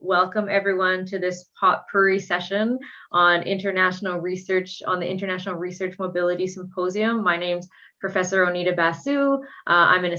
welcome everyone to this potpourri session on international research, on the International Research Mobility Symposium. My name's Professor Onita Basu. I'm an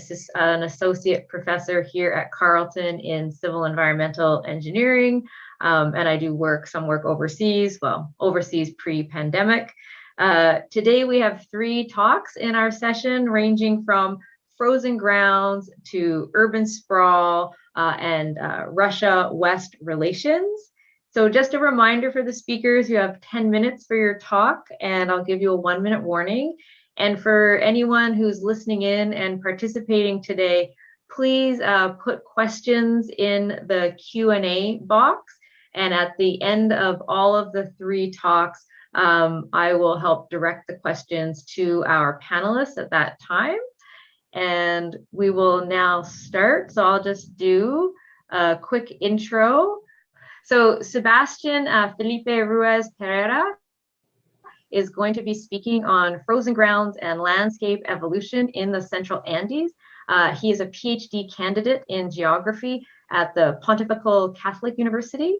associate professor here at Carleton in civil environmental engineering, and I do some work overseas, overseas pre-pandemic. Today we have 3 talks in our session, ranging from frozen grounds to urban sprawl and Russia-West relations. So just a reminder for the speakers, you have 10 minutes for your talk, and I'll give you a 1-minute warning. And for anyone who's listening in and participating today, please put questions in the Q&A box. And at the end of all of the 3 talks, I will help direct the questions to our panelists at that time. And we will now start. So I'll just do a quick intro. So Sebastian Felipe Ruiz-Pereira is going to be speaking on frozen grounds and landscape evolution in the Central Andes. He is a PhD candidate in geography at the Pontifical Catholic University.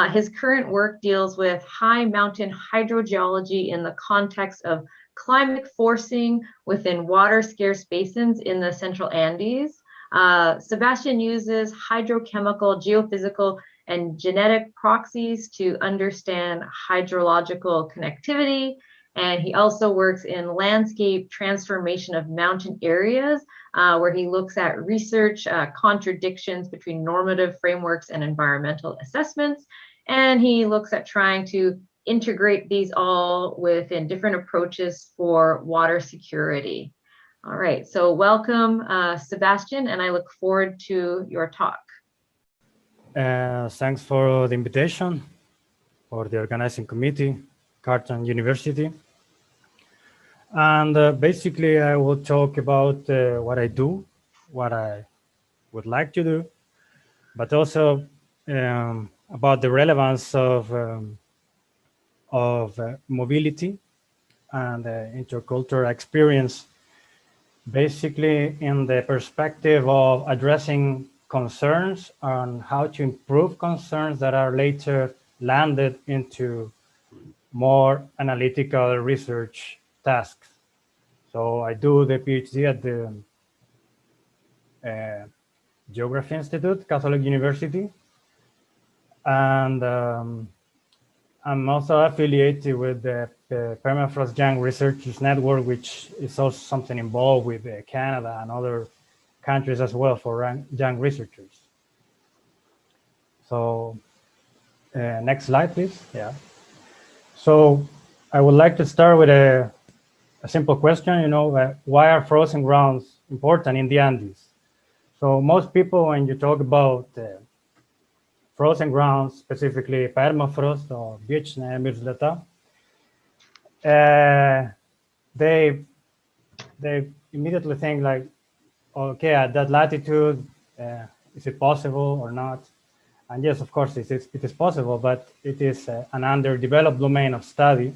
His current work deals with high mountain hydrogeology in the context of climate forcing within water scarce basins in the Central Andes. Sebastian uses hydrochemical, geophysical, and genetic proxies to understand hydrological connectivity. And he also works in landscape transformation of mountain areas, where he looks at research contradictions between normative frameworks and environmental assessments. And he looks at trying to integrate these all within different approaches for water security. All right, so welcome, Sebastian, and I look forward to your talk. Thanks for the invitation, for the organizing committee, Carleton University. And basically, I will talk about what I do, what I would like to do, but also about the relevance of mobility and intercultural experience, basically in the perspective of addressing concerns on how to improve concerns that are later landed into more analytical research tasks. So I do the PhD at the Geography Institute, Catholic University, and I'm also affiliated with the Permafrost Young Researchers Network, which is also something involved with Canada and other countries as well for young researchers. So next slide, please. Yeah. So I would like to start with a simple question, why are frozen grounds important in the Andes? So most people, when you talk about frozen grounds, specifically permafrost or wieczne мерзлота, they immediately think like, okay, at that latitude, is it possible or not? And yes, of course, it is possible, but it is an underdeveloped domain of study.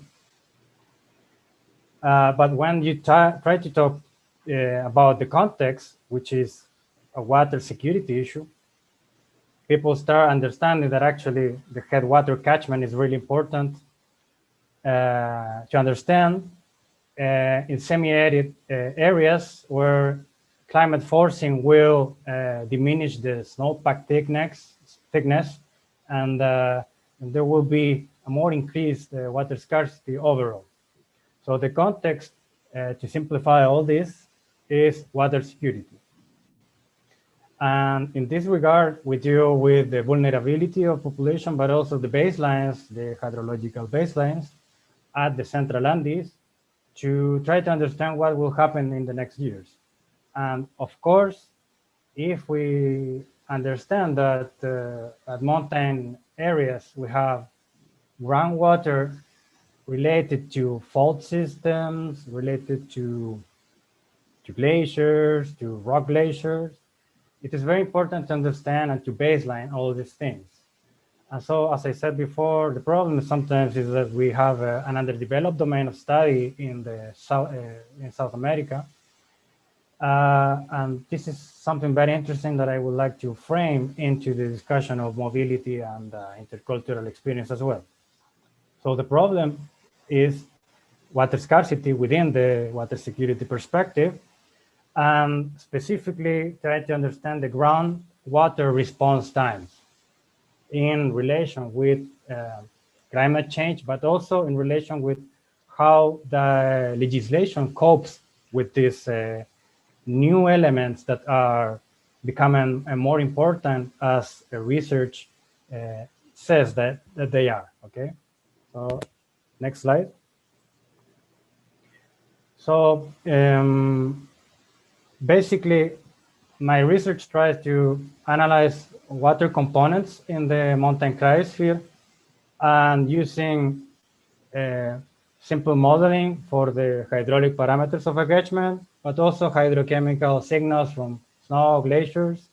But when you try to talk about the context, which is a water security issue, people start understanding that actually the headwater catchment is really important to understand in semi-arid areas where climate forcing will diminish the snowpack thickness, and there will be a more increased water scarcity overall. So the context, to simplify all this, is water security. And in this regard, we deal with the vulnerability of population, but also the baselines, the hydrological baselines at the Central Andes, to try to understand what will happen in the next years. And of course, if we understand that at mountain areas, we have groundwater related to fault systems, related to glaciers, to rock glaciers, it is very important to understand and to baseline all these things. And so, as I said before, the problem sometimes is that we have an underdeveloped domain of study in South America, And this is something very interesting that I would like to frame into the discussion of mobility and intercultural experience as well. So the problem is water scarcity within the water security perspective, and specifically try to understand the groundwater response times in relation with climate change, but also in relation with how the legislation copes with these new elements that are becoming more important as research says that they are, okay? So next slide. So basically, my research tries to analyze water components in the mountain cryosphere and using simple modeling for the hydraulic parameters of engagement, but also hydrochemical signals from snow, glaciers,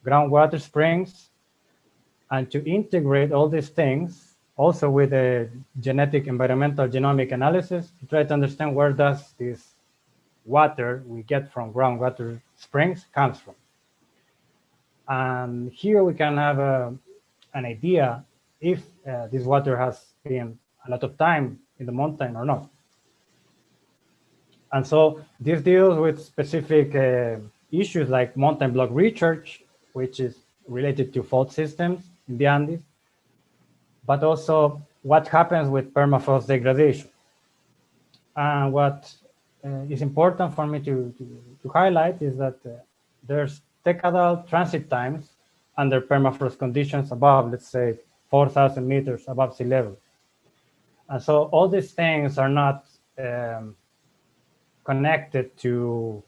groundwater springs, and to integrate all these things also with a genetic environmental genomic analysis to try to understand where does this water we get from groundwater springs comes from. And here we can have an idea if this water has been a lot of time in the mountain or not. And so this deals with specific issues like mountain block recharge, which is related to fault systems in the Andes, but also what happens with permafrost degradation. And what is important for me to highlight is that there's decadal transit times under permafrost conditions above, let's say, 4,000 meters above sea level. And so all these things are not connected to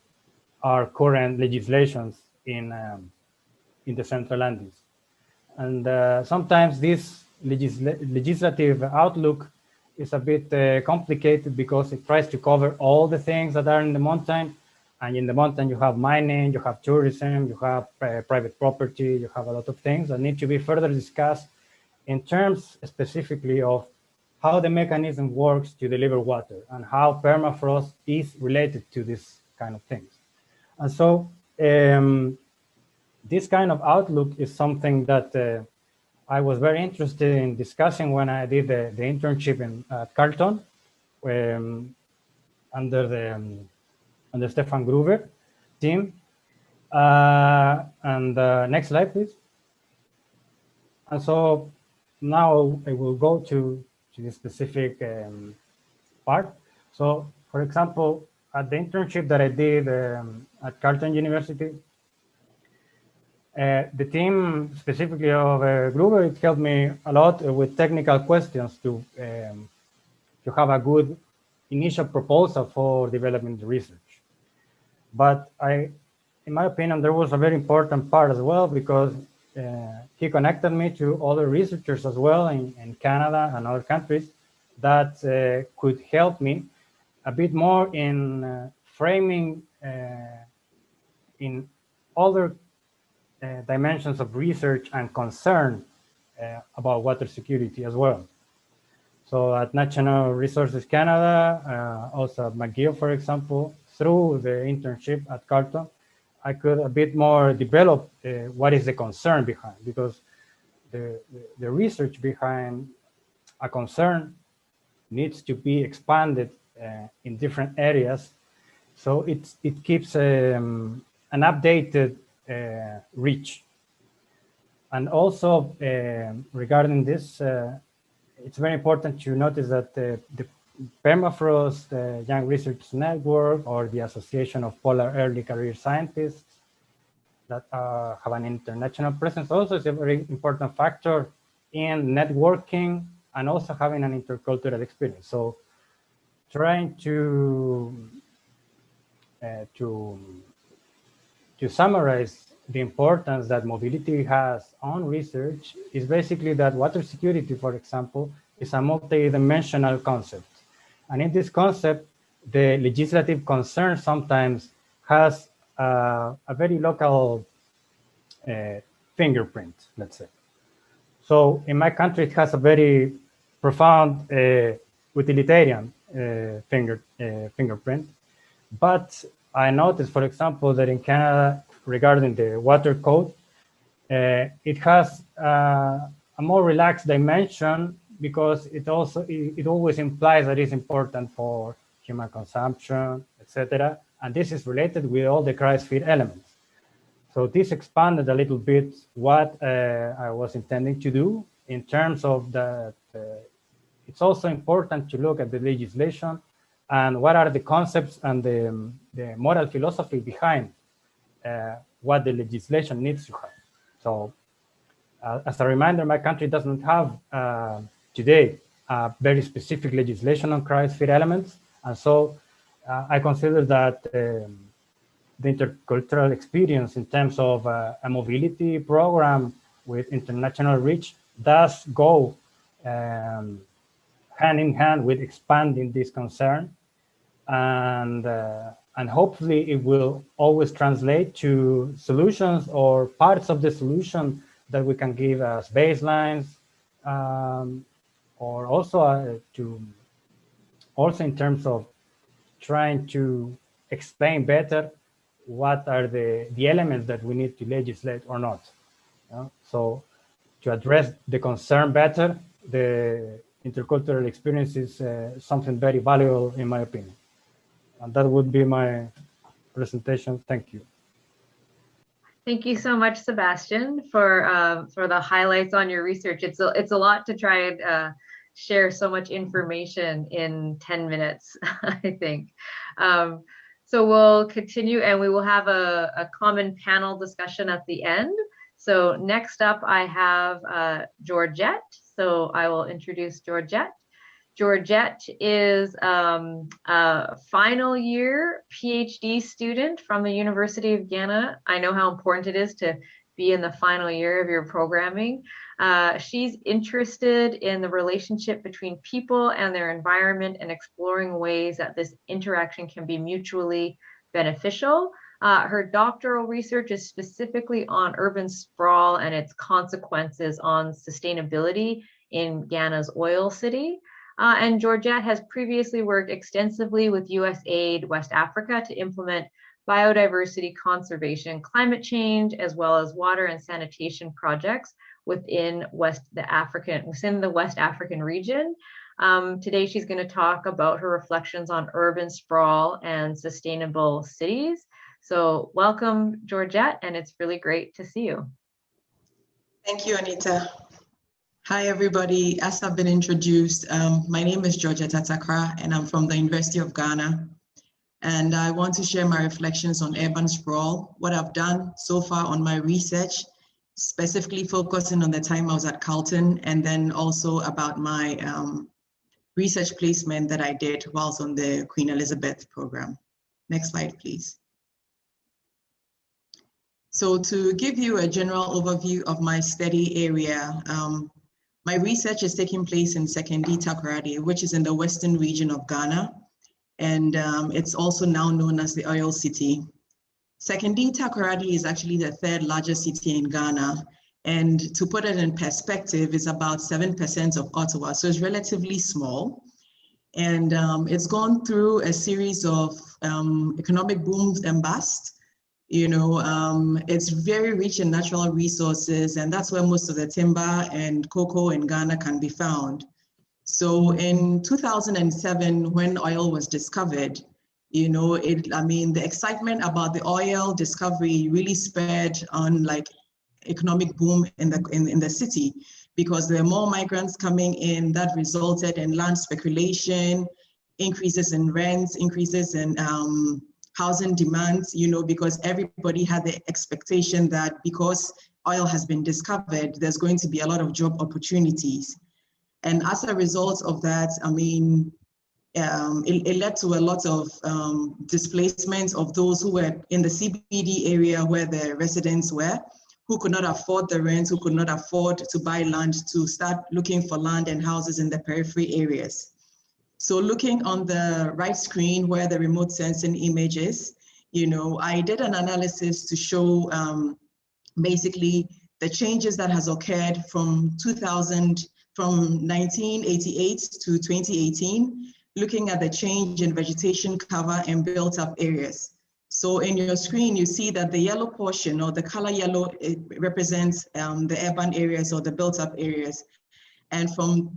our current legislations in the Central Andes. And sometimes this legislative outlook is a bit complicated because it tries to cover all the things that are in the mountain. And in the mountain, you have mining, you have tourism, you have private property, you have a lot of things that need to be further discussed in terms specifically of how the mechanism works to deliver water and how permafrost is related to this kind of things. And so this kind of outlook is something that I was very interested in discussing when I did the internship at Carleton under the Stefan Gruber team. Next slide, please. And so now I will go to the specific part. So, for example, at the internship that I did at Carleton University, the team specifically of Gruber, it helped me a lot with technical questions to have a good initial proposal for developing the research. But in my opinion, there was a very important part as well because he connected me to other researchers as well in Canada and other countries that could help me a bit more in framing in other dimensions of research and concern about water security as well. So at National Resources Canada, also at McGill, for example, through the internship at Carleton, I could a bit more develop what is the concern behind, because the research behind a concern needs to be expanded in different areas. So it keeps an updated reach. And also regarding this, it's very important to notice that the Permafrost Young Research Network or the Association of Polar Early Career Scientists that have an international presence also is a very important factor in networking and also having an intercultural experience. So trying to summarize the importance that mobility has on research is basically that water security, for example, is a multi-dimensional concept. And in this concept, the legislative concern sometimes has a very local fingerprint, let's say. So in my country, it has a very profound utilitarian fingerprint. But I noticed, for example, that in Canada, regarding the water code, it has a more relaxed dimension because it always implies that it's important for human consumption, etc. And this is related with all the cryosphere elements. So this expanded a little bit what I was intending to do in terms of that. It's also important to look at the legislation and what are the concepts and the moral philosophy behind what the legislation needs to have. So as a reminder, my country doesn't have today a very specific legislation on cryosphere elements. And so I consider that the intercultural experience in terms of a mobility program with international reach does go hand in hand with expanding this concern. And hopefully it will always translate to solutions or parts of the solution that we can give as baselines, or also in terms of trying to explain better what are the elements that we need to legislate or not. So to address the concern better, the intercultural experience is something very valuable in my opinion. And that would be my presentation. Thank you. Thank you so much, Sebastian, for the highlights on your research. It's a lot to try and share so much information in 10 minutes, I think. So we'll continue and we will have a common panel discussion at the end. So next up, I have Georgette. So I will introduce Georgette. Georgette is a final year PhD student from the University of Ghana. I know how important it is to be in the final year of your programming. She's interested in the relationship between people and their environment and exploring ways that this interaction can be mutually beneficial. Her doctoral research is specifically on urban sprawl and its consequences on sustainability in Ghana's oil city. And Georgette has previously worked extensively with USAID West Africa to implement biodiversity conservation, climate change, as well as water and sanitation projects within the West African region. Today, she's going to talk about her reflections on urban sprawl and sustainable cities. So welcome, Georgette, and it's really great to see you. Thank you, Onita. Hi, everybody. As I've been introduced, my name is Georgette Atakorah, and I'm from the University of Ghana. And I want to share my reflections on urban sprawl, what I've done so far on my research, specifically focusing on the time I was at Carleton, and then also about my research placement that I did whilst on the Queen Elizabeth program. Next slide, please. So to give you a general overview of my study area, my research is taking place in Sekondi Takoradi, which is in the western region of Ghana. And it's also now known as the Oil City. Sekondi Takoradi is actually the third largest city in Ghana. And to put it in perspective, it's about 7% of Ottawa. So it's relatively small. And it's gone through a series of economic booms and busts. You know, it's very rich in natural resources, and that's where most of the timber and cocoa in Ghana can be found. So in 2007, when oil was discovered, you know, the excitement about the oil discovery really spurred on like economic boom in the city, because there were more migrants coming in that resulted in land speculation, increases in rents, increases in housing demands, you know, because everybody had the expectation that because oil has been discovered, there's going to be a lot of job opportunities. And as a result of that, I mean, it led to a lot of displacement of those who were in the CBD area where the residents were, who could not afford the rent, who could not afford to buy land, to start looking for land and houses in the periphery areas. So looking on the right screen where the remote sensing image is, you know, I did an analysis to show basically the changes that has occurred from 1988 to 2018, looking at the change in vegetation cover and built up areas. So in your screen, you see that the yellow portion, or the color yellow, it represents the urban areas or the built-up areas. And from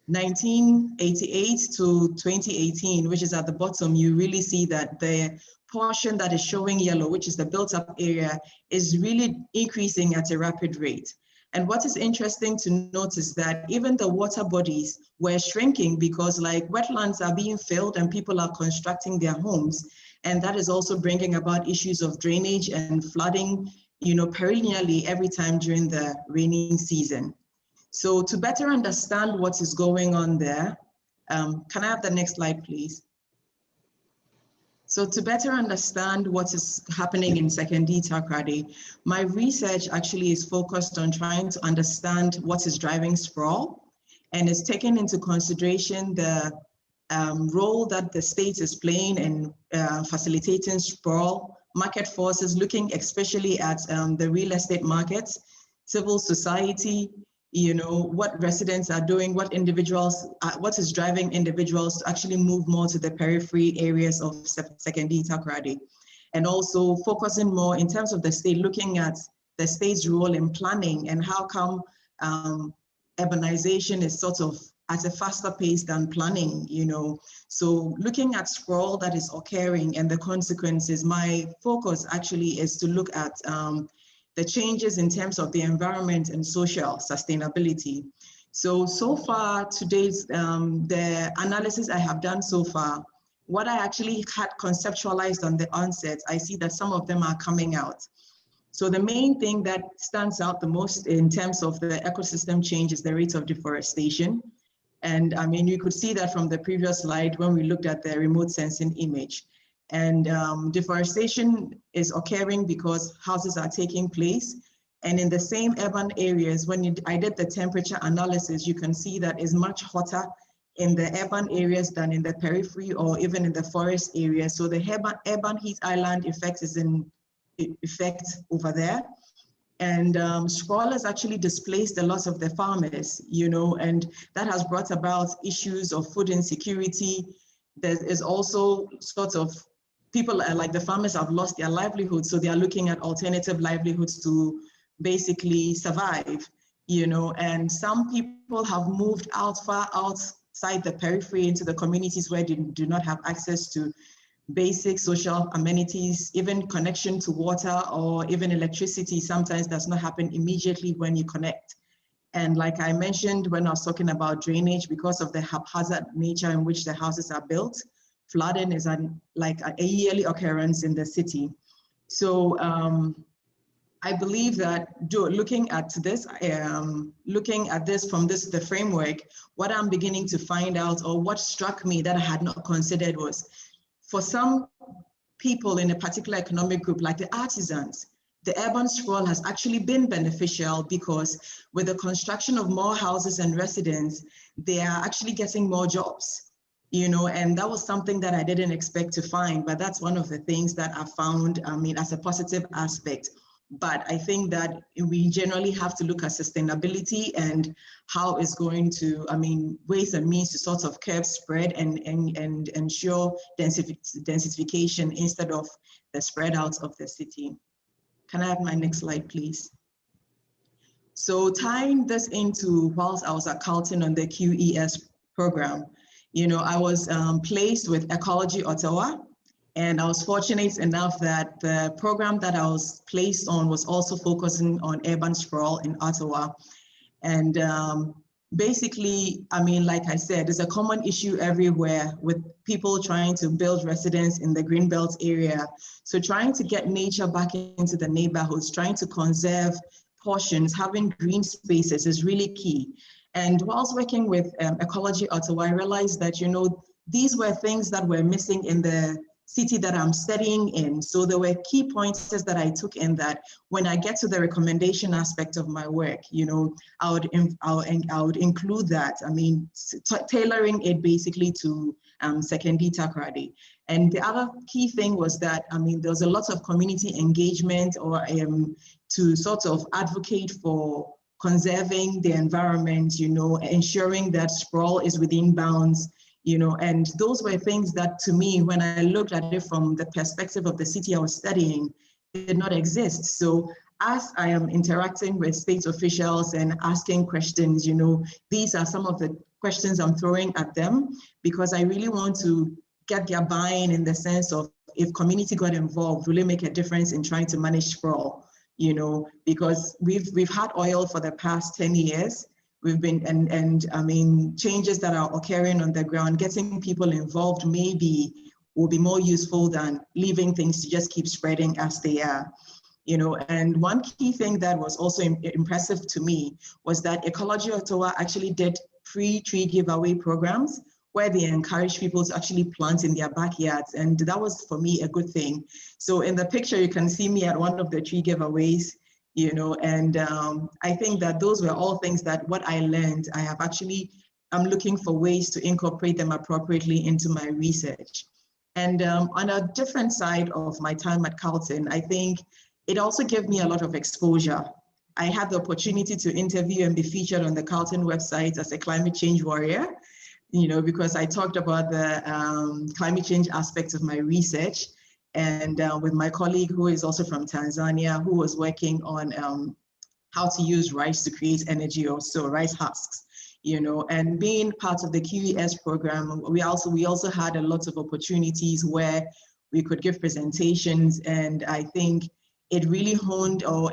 1988 to 2018, which is at the bottom, you really see that the portion that is showing yellow, which is the built-up area, is really increasing at a rapid rate. And what is interesting to notice that even the water bodies were shrinking because like wetlands are being filled and people are constructing their homes. And that is also bringing about issues of drainage and flooding, you know, perennially every time during the rainy season. So to better understand what is going on there, can I have the next slide, please? So to better understand what is happening in Sekondi Takoradi, my research actually is focused on trying to understand what is driving sprawl, and it's taken into consideration the role that the state is playing in facilitating sprawl, market forces, looking especially at the real estate markets, civil society, you know, what residents are doing, what individuals, what is driving individuals to actually move more to the periphery areas of Sekondi Takoradi. And also focusing more in terms of the state, looking at the state's role in planning and how come urbanization is sort of at a faster pace than planning, you know. So looking at sprawl that is occurring and the consequences, my focus actually is to look at the changes in terms of the environment and social sustainability. So far today's, the analysis I have done so far, what I actually had conceptualized on the onset, I see that some of them are coming out. So the main thing that stands out the most in terms of the ecosystem change is the rate of deforestation. And I mean, you could see that from the previous slide when we looked at the remote sensing image. And deforestation is occurring because houses are taking place. And in the same urban areas, when I did the temperature analysis, you can see that it's much hotter in the urban areas than in the periphery or even in the forest areas. So the urban heat island effect is in effect over there. And sprawl has actually displaced a lot of the farmers, you know, and that has brought about issues of food insecurity. There is also sort of people like the farmers have lost their livelihood, so they are looking at alternative livelihoods to basically survive, you know, and some people have moved far outside the periphery into the communities where they do not have access to basic social amenities, even connection to water or even electricity sometimes does not happen immediately when you connect. And like I mentioned when I was talking about drainage, because of the haphazard nature in which the houses are built, flooding is like a yearly occurrence in the city. So I believe that looking at this from the framework, what I'm beginning to find out, or what struck me that I had not considered, was for some people in a particular economic group, like the artisans, the urban sprawl has actually been beneficial because with the construction of more houses and residents, they are actually getting more jobs, you know, and that was something that I didn't expect to find, but that's one of the things that I found, I mean, as a positive aspect. But I think that we generally have to look at sustainability and how it's going to, I mean, ways and means to sort of curb spread and ensure densification instead of the spread out of the city. Can I have my next slide, please? So tying this into whilst I was at Carleton on the QES program, you know, I was placed with Ecology Ottawa. And I was fortunate enough that the program that I was placed on was also focusing on urban sprawl in Ottawa. And basically, I mean, like I said, there's a common issue everywhere with people trying to build residence in the Greenbelt area. So trying to get nature back into the neighborhoods, trying to conserve portions, having green spaces is really key. And whilst working with Ecology Ottawa, I realized that, you know, these were things that were missing in the city that I'm studying in. So there were key pointers that I took in that when I get to the recommendation aspect of my work, you know, I would include that. I mean, tailoring it basically to Sekondi Takoradi. And the other key thing was that, I mean, there was a lot of community engagement or to sort of advocate for conserving the environment, you know, ensuring that sprawl is within bounds, you know, and those were things that to me, when I looked at it from the perspective of the city I was studying, did not exist. So as I am interacting with state officials and asking questions, you know, these are some of the questions I'm throwing at them, because I really want to get their buy-in in the sense of, if community got involved, will it make a difference in trying to manage sprawl? You know, because we've had oil for the past 10 years. We've been, and I mean, changes that are occurring on the ground, getting people involved maybe will be more useful than leaving things to just keep spreading as they are. You know, and one key thing that was also impressive to me was that Ecology Ottawa actually did free tree giveaway programs where they encourage people to actually plant in their backyards. And that was, for me, a good thing. So in the picture, you can see me at one of the tree giveaways, you know, and I think that those were all things that what I learned, I'm looking for ways to incorporate them appropriately into my research. And on a different side of my time at Carleton, I think it also gave me a lot of exposure. I had the opportunity to interview and be featured on the Carleton website as a climate change warrior, you know, because I talked about the climate change aspects of my research, and with my colleague who is also from Tanzania, who was working on how to use rice to create energy, or so rice husks, you know, and being part of the QES program, we also had a lot of opportunities where we could give presentations, and I think it really honed or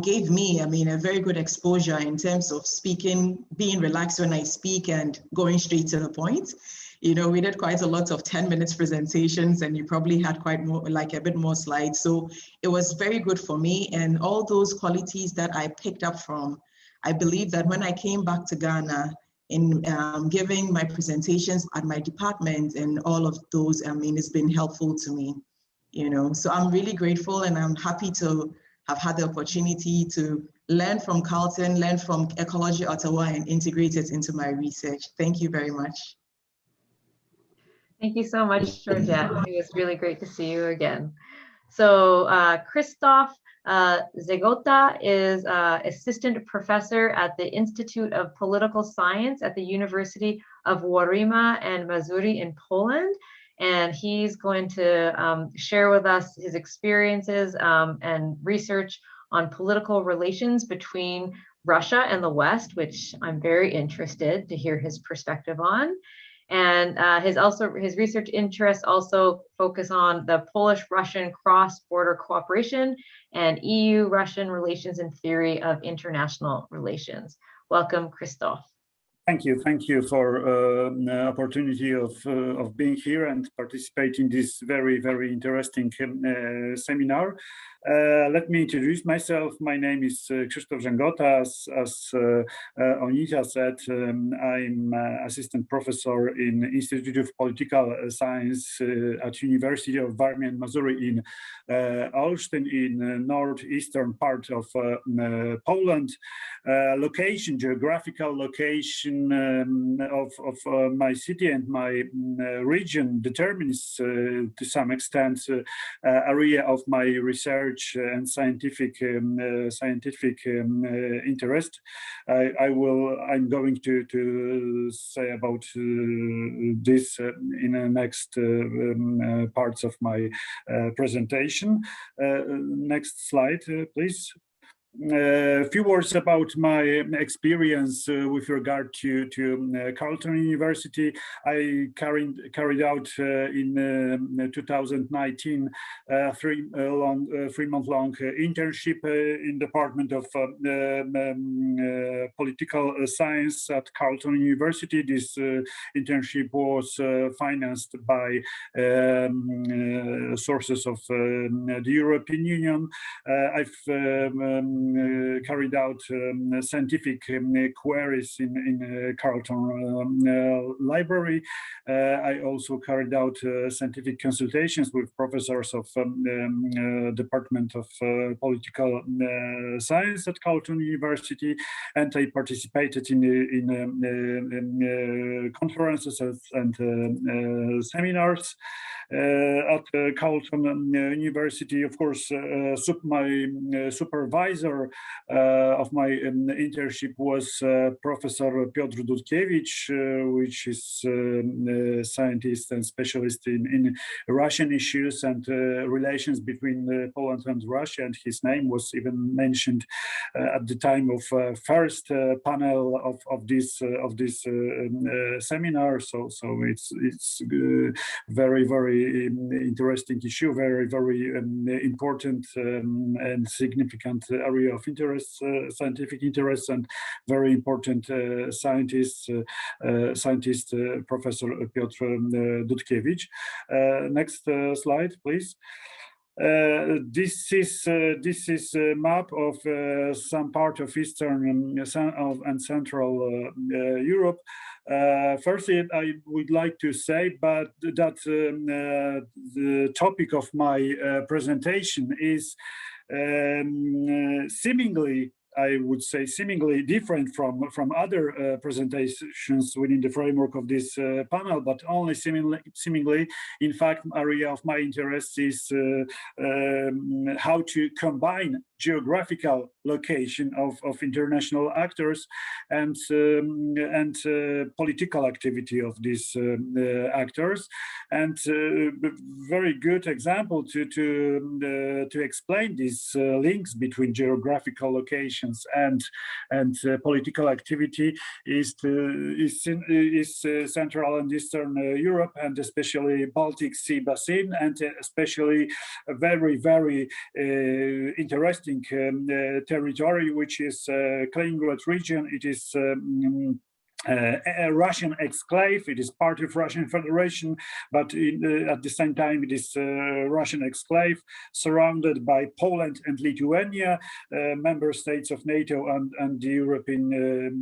gave me, I mean, a very good exposure in terms of speaking, being relaxed when I speak and going straight to the point. You know, we did quite a lot of 10 minutes presentations, and you probably had a bit more slides. So it was very good for me, and all those qualities that I picked up from, I believe that when I came back to Ghana, in giving my presentations at my department and all of those, I mean, it's been helpful to me, you know. So I'm really grateful, and I'm happy to have had the opportunity to learn from Carleton, learn from Ecology Ottawa, and integrate it into my research. Thank you very much. Thank you so much, Georgette. It was really great to see you again. So Krzysztof Żęgota is assistant professor at the Institute of Political Science at the University of Warmia and Mazuri in Poland. And he's going to share with us his experiences and research on political relations between Russia and the West, which I'm very interested to hear his perspective on. And his research interests also focus on the Polish-Russian cross-border cooperation and EU-Russian relations and theory of international relations. Welcome, Krzysztof. Thank you for the opportunity of being here and participate in this very, very interesting seminar. Let me introduce myself. My name is Krzysztof Żęgota. As Onita said, I'm assistant professor in Institute of Political Science at University of Warmia and Mazuri in Olsztyn, in northeastern part of Poland. Geographical location of my city and my region determines to some extent area of my research and scientific interest. I'm going to say about this in the next parts of my presentation. Next slide, please. A few words about my experience with regard to Carleton University. I carried out in 2019 three-month-long internship in Department of Political Science at Carleton University. This internship was financed by sources of the European Union. I've carried out scientific queries in Carleton Library. I also carried out scientific consultations with professors of Department of Political Science at Carleton University, and I participated in conferences and seminars at Carleton University. Of course, my supervisor author of my internship was Professor Piotr Dudkiewicz, which is a scientist and specialist in Russian issues and relations between Poland and Russia. And his name was even mentioned at the time of first panel of this seminar. So it's very interesting issue, very important and significant area of interest, scientific interest, and very important scientist Professor Piotr Dudkiewicz. Next slide, please. This is a map of some part of Eastern and Central Europe. Firstly, I would like to say, but that the topic of my presentation is seemingly, I would say, seemingly different from other presentations within the framework of this panel, but only seemingly. In fact, area of my interest is how to combine geographical location of international actors and political activity of these actors. And very good example to explain these links between geographical locations and political activity is Central and Eastern Europe, and especially Baltic Sea basin, and especially a very interesting territory, which is Kaliningrad region. It is a Russian exclave. It is part of Russian Federation, but at the same time it is Russian exclave surrounded by Poland and Lithuania, member states of NATO and the European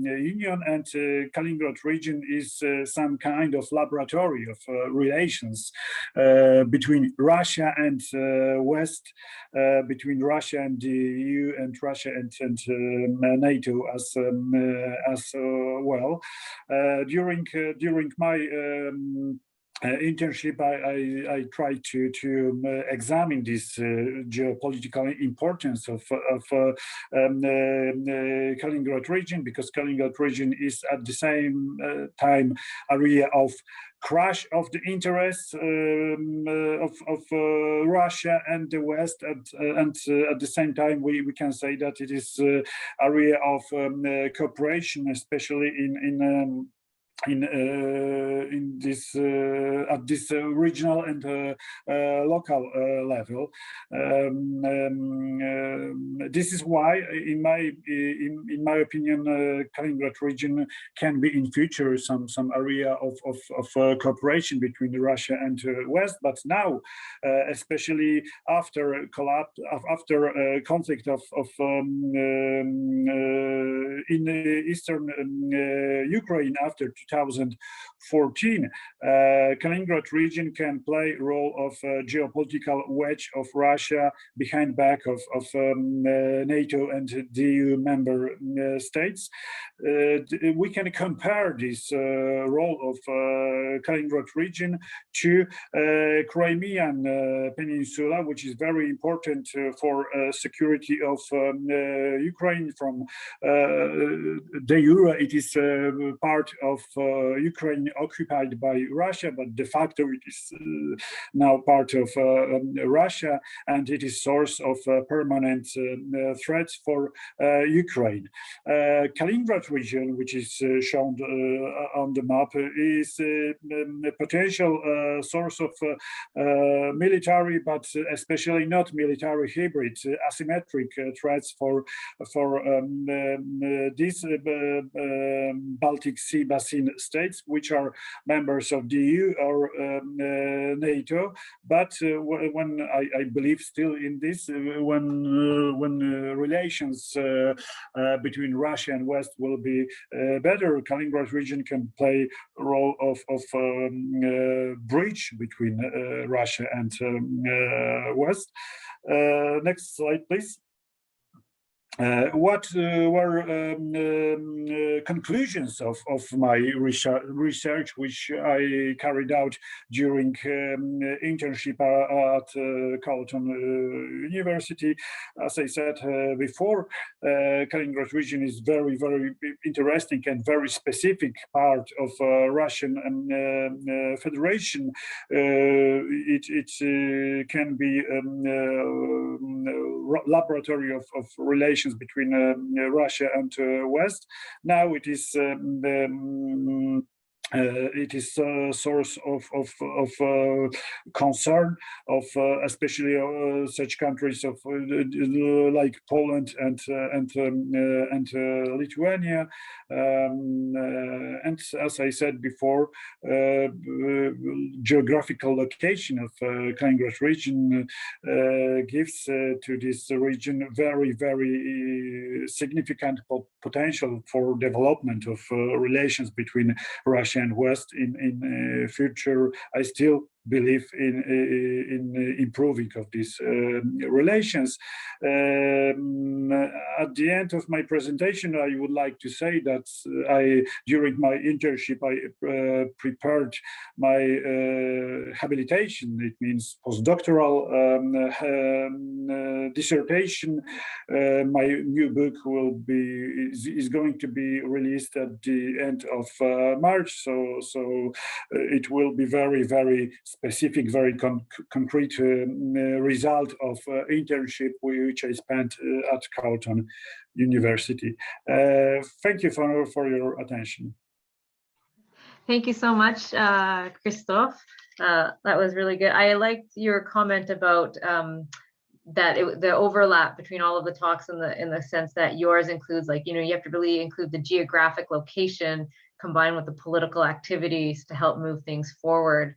Union. And Kaliningrad region is some kind of laboratory of relations between Russia and West, between Russia and the EU, and Russia and NATO as well. During my internship, I tried to examine this geopolitical importance of Kaliningrad region, because Kaliningrad region is at the same time area of crash of the interests of Russia and the West, and at the same time we can say that it is area of cooperation, especially in this at this regional and local level. This is why, in my opinion, Kaliningrad region can be in future some area of cooperation between Russia and West. But now, especially after collapse, after conflict in eastern Ukraine after 2014, Kaliningrad region can play role of geopolitical wedge of Russia behind back of NATO and the EU member states. We can compare this role of Kaliningrad region to Crimean Peninsula, which is very important for security of Ukraine. From de jure, it is part of Ukraine occupied by Russia, but de facto it is now part of Russia, and it is source of permanent threats for Ukraine. Kaliningrad region, which is shown on the map, is a potential source of military, but especially not military hybrid, asymmetric threats for these Baltic Sea basin states, which are members of the EU or NATO. But when I believe still in this, when relations between Russia and West will be better, Kaliningrad region can play a role of bridge between Russia and West. Next slide, please. what were conclusions of my research, which I carried out during internship at Carleton University? As I said before, Kaliningrad region is very, very interesting and very specific part of Russian Federation. It can be laboratory of relations between Russia and West. Now it is a source of concern of especially such countries of like Poland and Lithuania, and as I said before, geographical location of Kaliningrad region gives to this region very, very significant potential for development of relations between Russia and West in future. I still believe in improving of these relations. At the end of my presentation, I would like to say that during my internship, I prepared my habilitation. It means postdoctoral dissertation. My new book is going to be released at the end of March. So it will be very, very specific, very concrete result of internship which I spent at Carleton University. Thank you for your attention. Thank you so much, Krzysztof. That was really good. I liked your comment about the overlap between all of the talks in the sense that yours includes, like, you have to really include the geographic location combined with the political activities to help move things forward.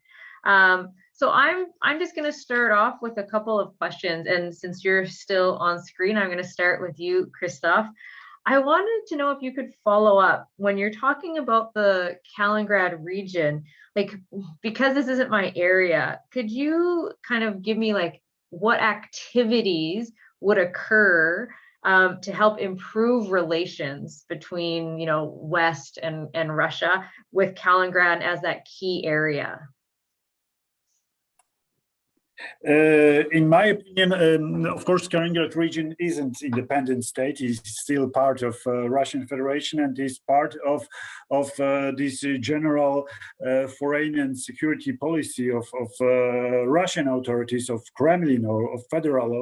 So I'm just going to start off with a couple of questions, and since you're still on screen, I'm going to start with you, Krzysztof. I wanted to know if you could follow up when you're talking about the Kaliningrad region, like, because this isn't my area, could you kind of give me like what activities would occur to help improve relations between, West and Russia with Kaliningrad as that key area? In my opinion, of course, Kaliningrad region isn't independent state. It's still part of Russian Federation and is part of this general foreign and security policy of Russian authorities, of Kremlin or of federal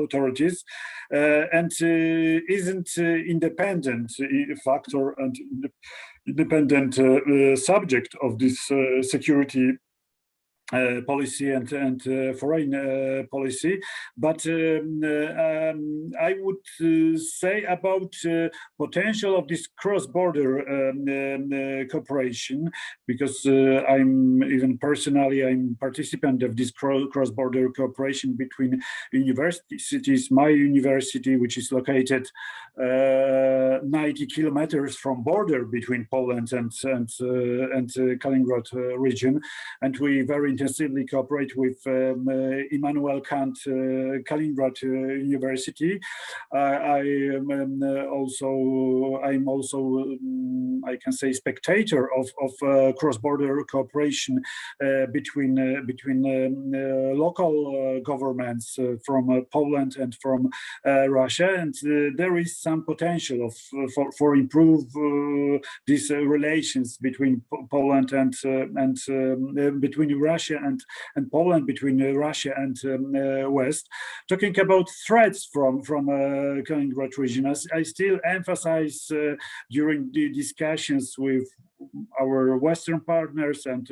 authorities, and isn't independent factor and independent subject of this security policy and foreign policy, but I would say about potential of this cross-border cooperation, because I'm participant of this cross-border cooperation between universities. My university, which is located 90 kilometers from border between Poland and Kaliningrad region, and we very intensively cooperate with Immanuel Kant Kaliningrad University. I'm also I can say spectator of cross-border cooperation between local governments from Poland and from Russia, and there is some potential for improve these relations between Poland and between Russia and Poland, between Russia and West. Talking about threats from Kaliningrad region, I still emphasize during the discussions with our Western partners and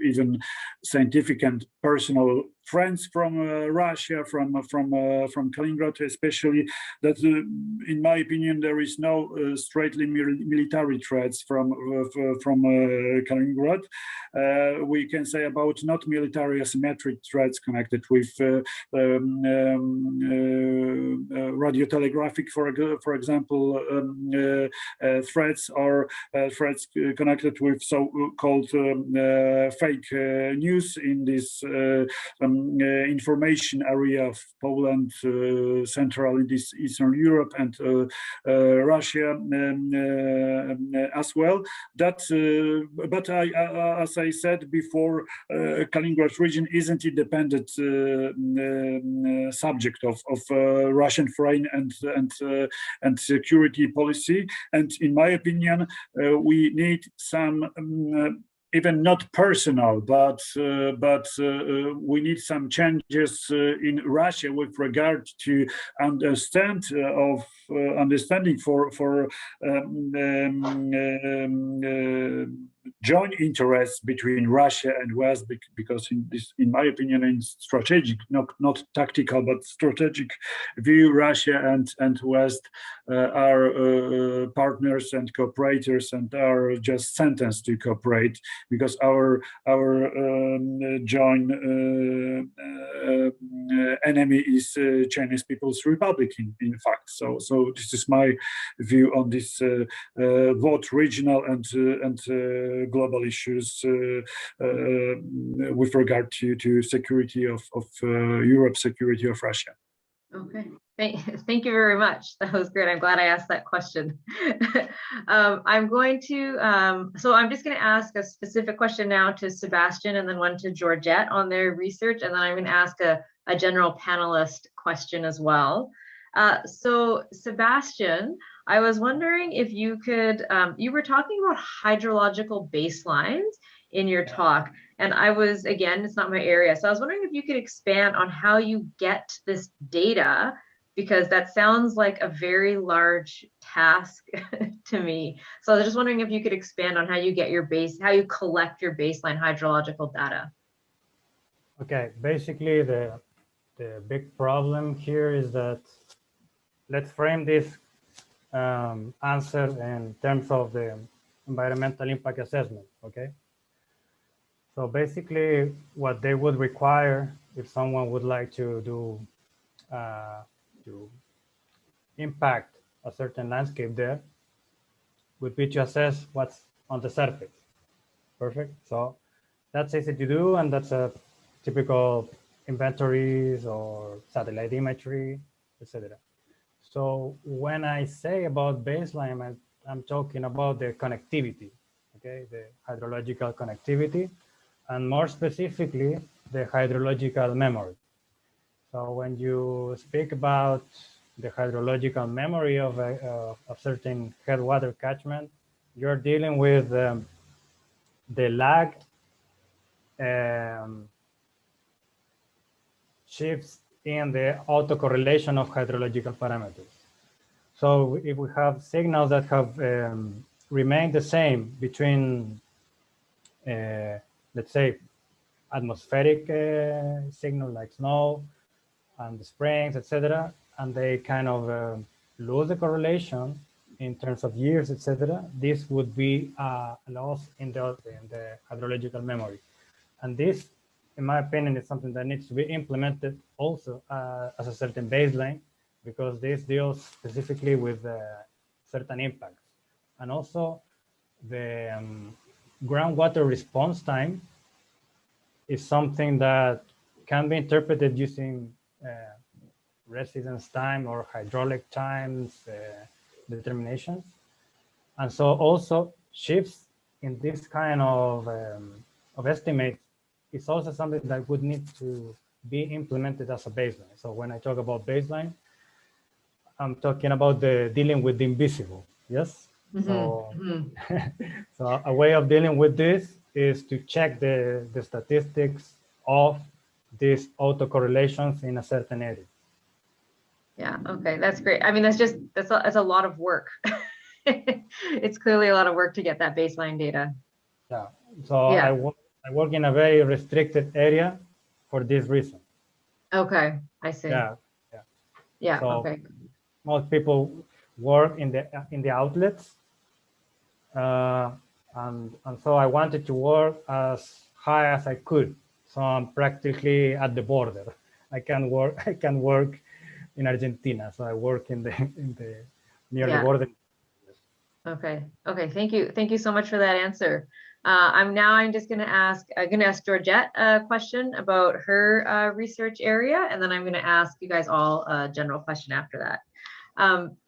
even scientific and personal friends from Russia, from Kaliningrad especially, that in my opinion there is no straightly military threats from Kaliningrad. We can say about not military asymmetric threats connected with radiotelegraphic, for example, threats, or threats connected with so-called fake news in this information area of Poland, Central and Eastern Europe, and Russia as well. That, but as I said before, Kaliningrad region isn't independent subject of Russian foreign and security policy. And in my opinion, we need some even not personal, but we need some changes in Russia with regard to understanding for joint interests between Russia and West, because in my opinion, in strategic, not tactical, but strategic view, Russia and West are partners and cooperators, and are just sentenced to cooperate, because our joint enemy is Chinese People's Republic, in fact. So this is my view on this both regional and global issues with regard to security of Europe, security of Russia. Okay, thank you very much. That was great. I'm glad I asked that question. I'm going to, so I'm just going to ask a specific question now to Sebastian, and then one to Georgette on their research, and then I'm going to ask a general panelist question as well. So Sebastian, I was wondering if you could, you were talking about hydrological baselines in your talk, and I was, again, it's not my area, so I was wondering if you could expand on how you get this data, because that sounds like a very large task to me. So I was just wondering if you could expand on how you get your how you collect your baseline hydrological data. Okay, basically the big problem here is that, let's frame this answer in terms of the environmental impact assessment, okay? So basically what they would require if someone would like to do, to impact a certain landscape there, would be to assess what's on the surface. Perfect, so that's easy to do, and that's a typical inventories or satellite imagery, etc. So when I say about baseline, I'm talking about the connectivity, okay, the hydrological connectivity, and more specifically, the hydrological memory. So when you speak about the hydrological memory of a certain headwater catchment, you're dealing with the lag shifts in the autocorrelation of hydrological parameters. So if we have signals that have remained the same between, let's say, atmospheric signal like snow and the springs, etc., and they kind of lose the correlation in terms of years, etc., this would be a loss in the hydrological memory. And this, in my opinion, is something that needs to be implemented also as a certain baseline, because this deals specifically with certain impacts. And also the groundwater response time is something that can be interpreted using residence time or hydraulic times determinations. And so also shifts in this kind of estimates is also something that would need to be implemented as a baseline. So when I talk about baseline, I'm talking about the dealing with the invisible, yes? Mm-hmm. So, so a way of dealing with this is to check the statistics of these autocorrelations in a certain area. Yeah, okay, that's great. I mean, that's a lot of work. It's clearly a lot of work to get that baseline data. Yeah, so yeah. I work in a very restricted area for this reason. Okay, I see. Yeah. Yeah, so okay. Most people work in the outlets, and so I wanted to work as high as I could. So I'm practically at the border. I can work in Argentina. So I work in the near the border. Okay. Thank you so much for that answer. I'm just going to ask Georgette a question about her research area, and then I'm going to ask you guys all a general question after that.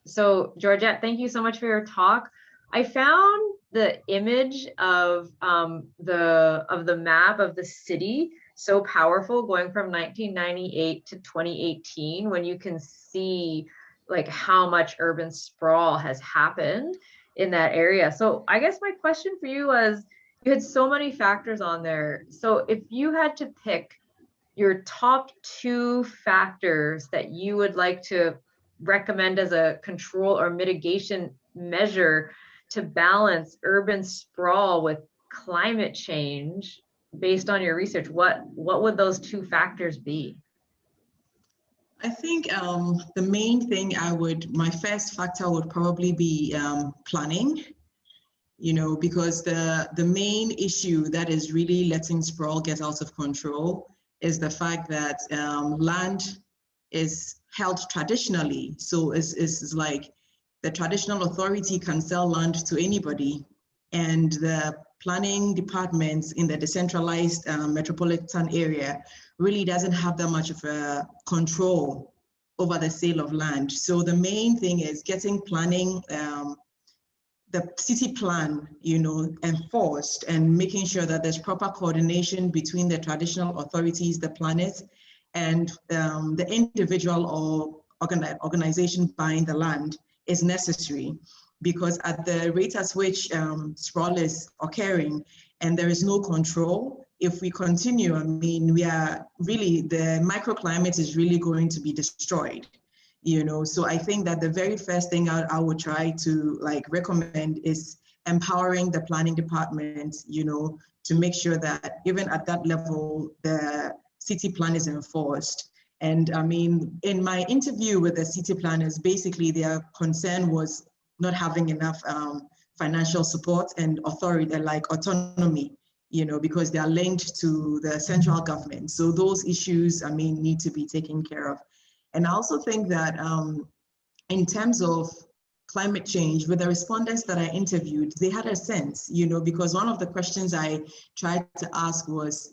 So Georgette, thank you so much for your talk. I found the image of the map of the city so powerful, going from 1998 to 2018, when you can see like how much urban sprawl has happened in that area. So I guess my question for you was, you had so many factors on there. So if you had to pick your top 2 factors that you would like to recommend as a control or mitigation measure to balance urban sprawl with climate change, based on your research, what would those 2 factors be? I think the main thing my first factor would probably be planning, because the main issue that is really letting sprawl get out of control is the fact that land is held traditionally. So it's like the traditional authority can sell land to anybody, and the planning departments in the decentralized metropolitan area really doesn't have that much of a control over the sale of land. So the main thing is getting planning, the city plan, enforced, and making sure that there's proper coordination between the traditional authorities, the planners, and the individual or organization buying the land is necessary. Because at the rate at which sprawl is occurring and there is no control, if we continue, we are really, the microclimate is really going to be destroyed, So I think that the very first thing I would try to recommend is empowering the planning department, to make sure that even at that level, the city plan is enforced. And in my interview with the city planners, basically their concern was not having enough financial support and authority, autonomy, because they are linked to the central government. So those issues, need to be taken care of. And I also think that in terms of climate change, with the respondents that I interviewed, they had a sense, because one of the questions I tried to ask was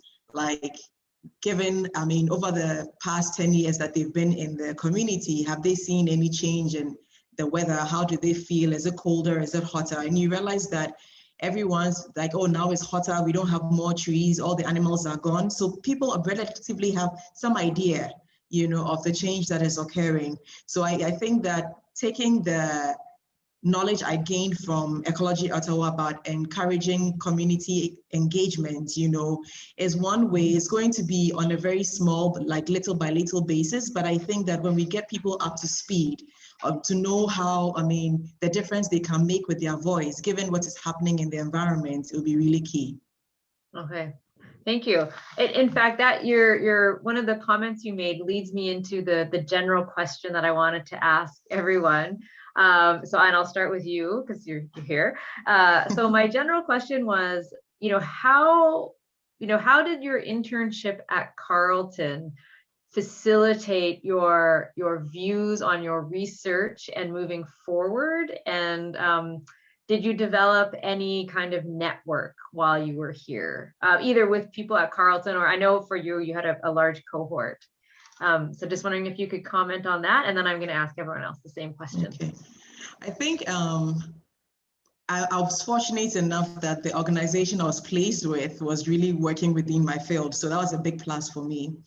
given, over the past 10 years that they've been in the community, have they seen any change in the weather? How do they feel? Is it colder? Is it hotter? And you realize that everyone's like, oh, now it's hotter. We don't have more trees. All the animals are gone. So people relatively have some idea, of the change that is occurring. So I think that taking the knowledge I gained from Ecology Ottawa about encouraging community engagement, is one way. It's going to be on a very small, little by little basis. But I think that when we get people up to speed, to know how, the difference they can make with their voice, given what is happening in the environment, it will be really key. Okay, thank you. In fact, that your one of the comments you made leads me into the general question that I wanted to ask everyone. And I'll start with you because you're here. So my general question was, how did your internship at Carleton facilitate your views on your research and moving forward? And did you develop any kind of network while you were here, either with people at Carleton, or I know for you had a large cohort. So just wondering if you could comment on that, and then I'm going to ask everyone else the same question. Okay. I think I was fortunate enough that the organization I was placed with was really working within my field. So that was a big plus for me,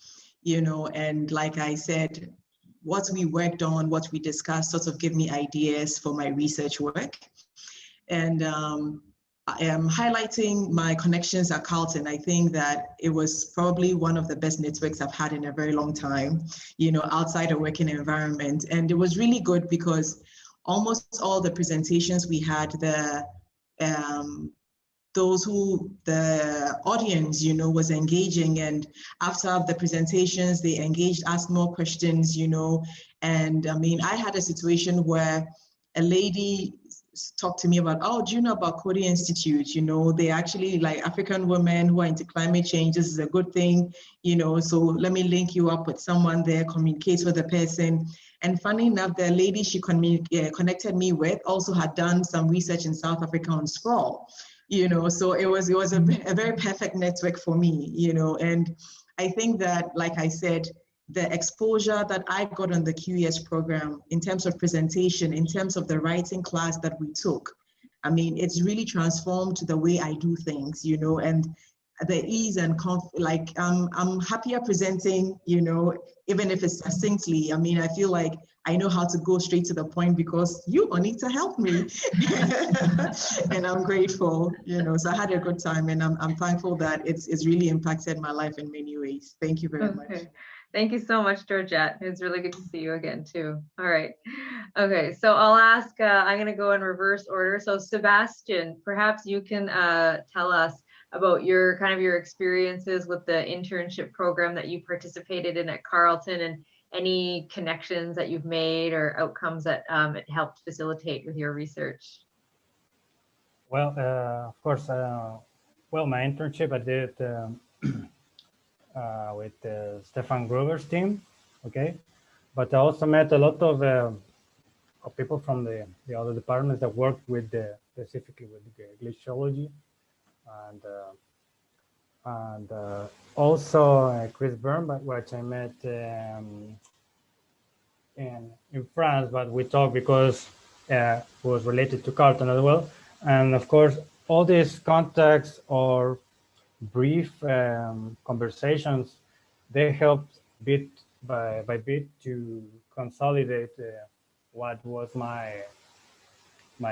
and like I said, what we worked on, what we discussed sort of gave me ideas for my research work. And I am highlighting my connections at Carleton. I think that it was probably one of the best networks I've had in a very long time, outside a working environment. And it was really good because almost all the presentations we had, the audience, was engaging. And after the presentations, they engaged, asked more questions, and I had a situation where a lady talked to me about, oh, do you know about Coady Institute? They actually African women who are into climate change. This is a good thing, so let me link you up with someone there, communicate with the person. And funny enough, the lady she connected me with also had done some research in South Africa on sprawl, you know, so it was a very perfect network for me, you know, and I think that, like I said, the exposure that I got on the QES program in terms of presentation, in terms of the writing class that we took, I mean, it's really transformed the way I do things, you know, and the ease and like I'm happier presenting, you know, even if it's succinctly. I mean, I feel like I know how to go straight to the point because you, Onita, helped me. And I'm grateful, you know, so I had a good time, and I'm thankful that it's really impacted my life in many ways. Thank you very much. Thank you so much, Georgette. It's really good to see you again too. All right. Okay, so I'll ask, I'm gonna go in reverse order. So Sebastian, perhaps you can tell us about your experiences with the internship program that you participated in at Carleton, and any connections that you've made or outcomes that it helped facilitate with your research. Well, of course, well, my internship I did with Stefan Gruber's team, okay? But I also met a lot of people from the other departments that worked with specifically with the glaciology, and also Chris Byrne, which I met in France, but we talked because it was related to Carleton as well. And of course, all these contacts or brief conversations, they helped bit by bit to consolidate what was my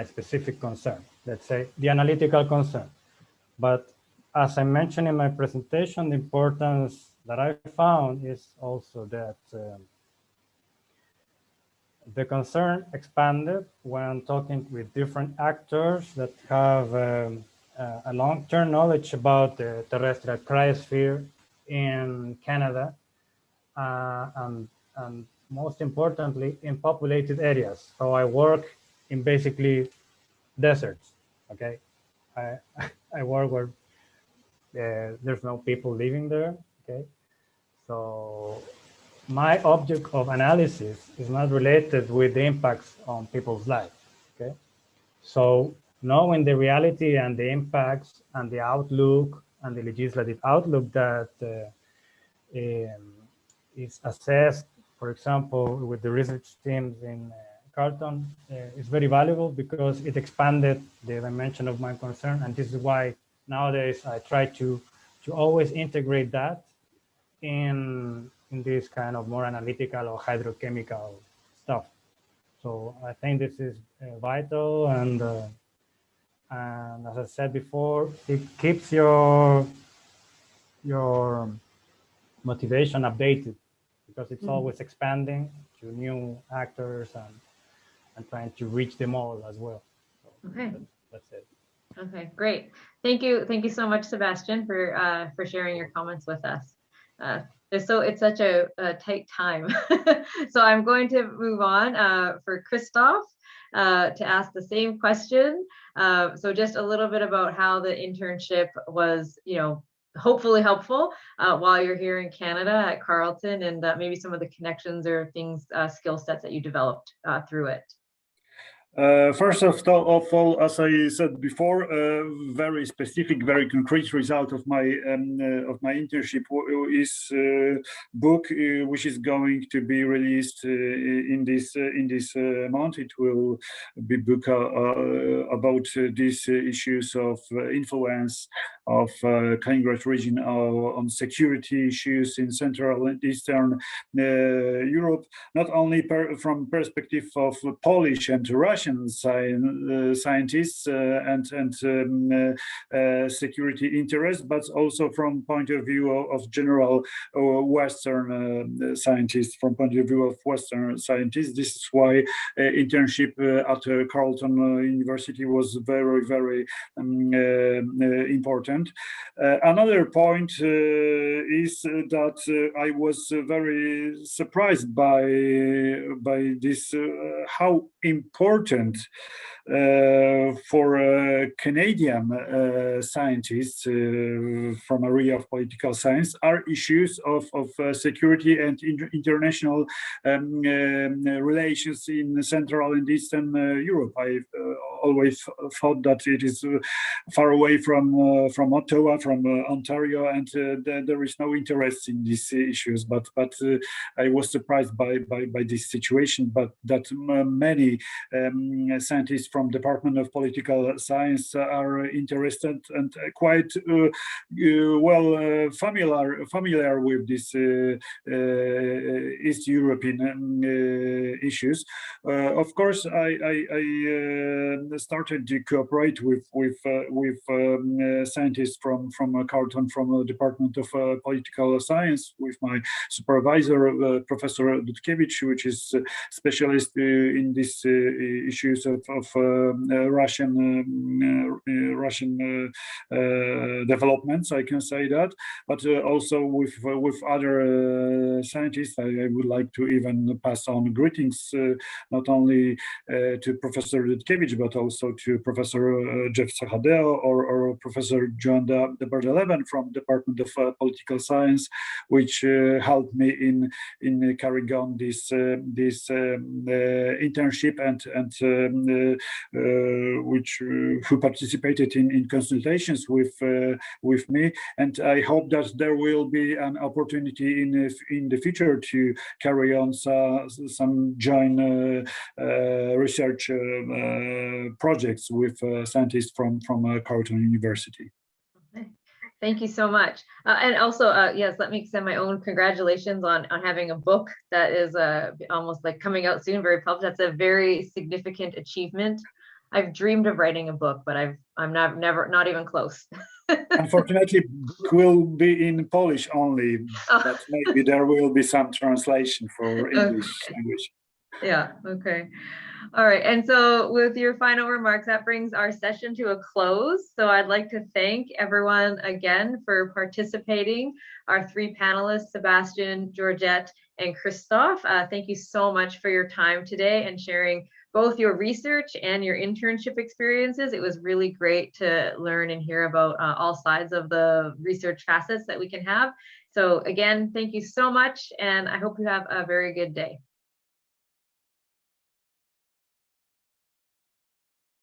specific concern, let's say the analytical concern. But as I mentioned in my presentation, the importance that I found is also that the concern expanded when talking with different actors that have a long-term knowledge about the terrestrial cryosphere in Canada, and most importantly, in populated areas. So I work in basically deserts, okay? I work where there's no people living there, okay? So my object of analysis is not related with the impacts on people's lives, okay? So knowing the reality and the impacts and the outlook and the legislative outlook that is assessed, for example, with the research teams in Carleton, is very valuable because it expanded the dimension of my concern. And this is why nowadays I try to always integrate that in this kind of more analytical or hydrochemical stuff. So I think this is vital, and as I said before, it keeps your motivation updated because it's always expanding to new actors and trying to reach them all as well. So okay, that's it. Okay, great. Thank you so much, Sebastian, for sharing your comments with us. So it's such a tight time. So I'm going to move on for Krzysztof to ask the same question. So just a little bit about how the internship was, you know, hopefully helpful while you're here in Canada at Carleton, and maybe some of the connections or things, skill sets that you developed through it. First of all, as I said before, very specific, very concrete result of my internship is a book which is going to be released in this month. It will be a book about these issues of influence of Kaliningrad region on security issues in Central and Eastern Europe, not only from perspective of Polish and Russian scientists and security interests, but also from point of view of general Western scientists, from point of view of Western scientists. This is why internship at Carleton University was very, very important. Another point is that I was very surprised by this how important for Canadian scientists from area of political science are issues of security and international relations in Central and Eastern Europe. I always thought that it is far away from Ottawa, from Ontario, and there is no interest in these issues. But I was surprised by this situation. But that many scientists from Department of Political Science are interested and quite familiar with this East European issues. Of course, I started to cooperate with scientists from Carleton, from the Department of Political Science, with my supervisor, Professor Dudkiewicz, which is a specialist in these issues of Russian developments, I can say that. But also with other scientists, I would like to even pass on greetings, not only to Professor Dudkiewicz, but also to Professor Jeff Sahadeo or Professor Joanna Debordeleven from Department of Political Science, which helped me in carrying on this internship and who participated in consultations with me. And I hope that there will be an opportunity in the future to carry on some joint research projects with scientists from Carleton University. Okay. Thank you so much. And also, yes, let me extend my own congratulations on having a book that is almost like coming out soon, very published. That's a very significant achievement. I've dreamed of writing a book, but I'm not even close. Unfortunately, book will be in Polish only, but maybe there will be some translation for English language. Yeah, okay. All right, and so with your final remarks, that brings our session to a close. So I'd like to thank everyone again for participating. Our three panelists, Sebastian, Georgette, and Krzysztof. Thank you so much for your time today and sharing both your research and your internship experiences. It was really great to learn and hear about all sides of the research facets that we can have. So again, thank you so much, and I hope you have a very good day.